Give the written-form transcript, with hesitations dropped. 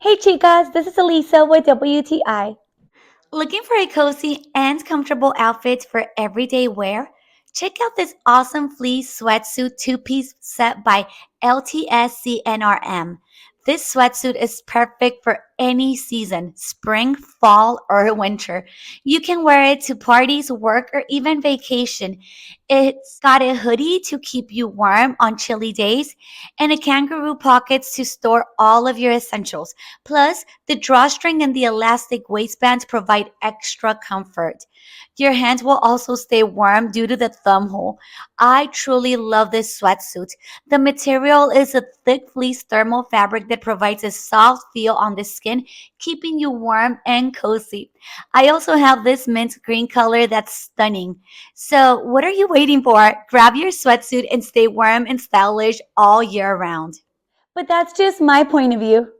Hey chicas, this is Elisa with WTI. Looking for a cozy and comfortable outfit for everyday wear? Check out this awesome fleece sweatsuit two-piece set by LTSCNRM. This sweatsuit is perfect for any season, spring, fall, or winter. You can wear it to parties, work, or even vacation. It's got a hoodie to keep you warm on chilly days and a kangaroo pockets to store all of your essentials. Plus, the drawstring and the elastic waistband provide extra comfort. Your hands will also stay warm due to the thumb hole. I truly love this sweatsuit. The material is a thick fleece thermal fabric that provides a soft feel on the skin, keeping you warm and cozy. I also have this mint green color that's stunning. So, what are you waiting for? Grab your sweatsuit and stay warm and stylish all year round. But that's just my point of view.